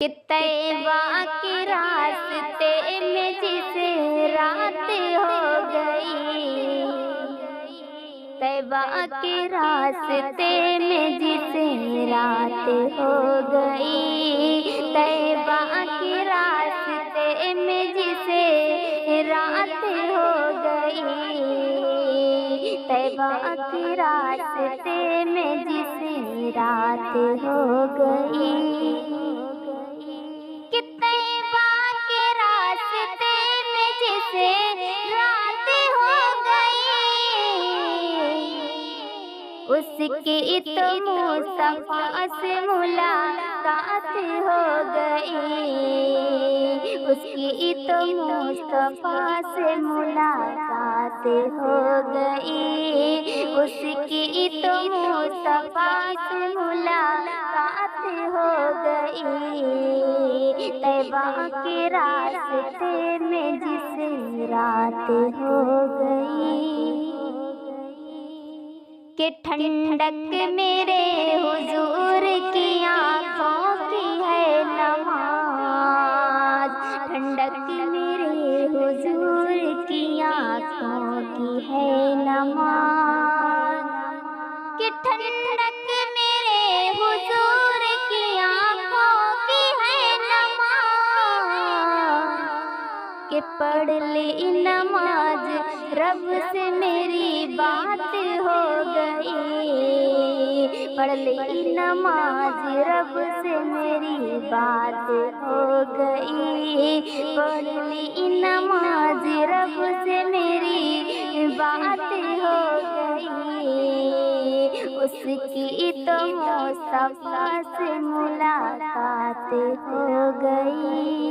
کہ طیبہ کے راستے میں جسے رات ہو گئی، طیبہ کے راستے میں جسے رات ہو گئی، طیبہ کے راستے میں جسے رات ہو گئی، طیبہ کے راستے میں جسے رات ہو گئی، کہ طیبہ کے راستے میں جسے رات ہو گئی، اس کی تو مصطفیٰ سے ملاقات ہو گئی، اس کی تو مصطفیٰ سے ملاقات ہو گئی، اس کی تو مصطفیٰ سے ملاقات ہو گئی، طیبہ کے راستے میں جسے رات ہو گئی، کہ ٹھنڈک میرے حضور کی آنکھوں کی ہے نماز، ٹھنڈک میرے حضور کی آنکھوں کی ہے نماز، کہ ٹھنڈک میرے حضور کی آنکھوں کی ہے نماز، کہ پڑھ لی نماز رب سے میری بات ہو گئی، پڑھ لی نماز رب سے میری بات ہو گئی، پڑھ لی نماز رب سے میری بات ہو گئی، اس کی تو مصطفیٰ سے ملاقات ہو گئی،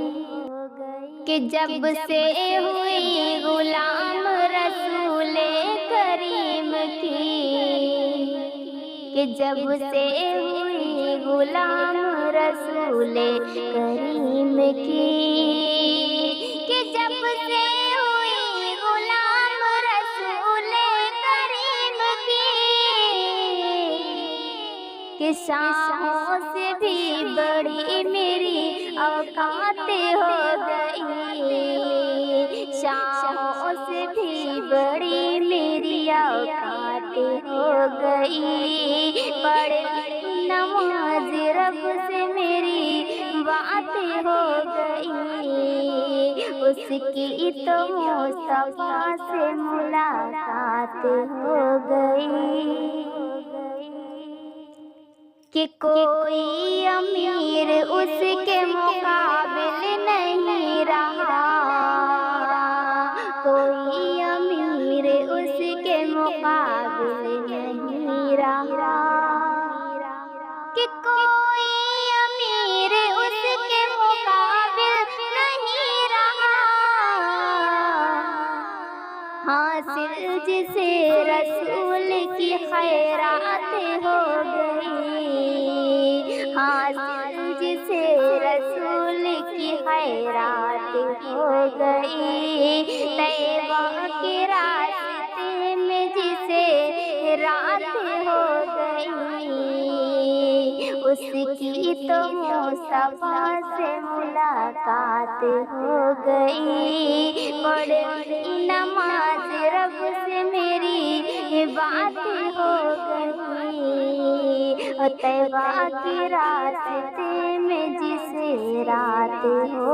کہ جب سے ہوئی غلام رسول کریم کی، کہ جب سے ہوئی غلام رسول کریم کی، کہ جب سے ہوئی غلام رسول کریم کی، کہ شاہوں سے بھی بڑی میری اوقات ہو گئی، شاہوں سے بھی بڑی میری اوقات ہو گئی، پڑھ نماز رب سے میری بات ہو گئی، اس کی تو مصطفیٰ سے ملاقات ہو گئی، کہ کوئی امیر اس کے مقابل نہیں رہا، کوئی امیر اس کے مقابل نہیں رہا، کہ کوئی امیر اس کے مقابل نہیں رہا، حاصل جسے رسول کی خیرات ہو گئی، حاصل جسے رسول کی خیرات ہو گئی، طیبہ کے راستے میں جسے رات ہو گئی، اس کی تو مصطفیٰ سے ملاقات ہو گئی، پڑھ نماز رب سے میری بات ہو گئی، طیبہ کے راستے میں جسے رات ہو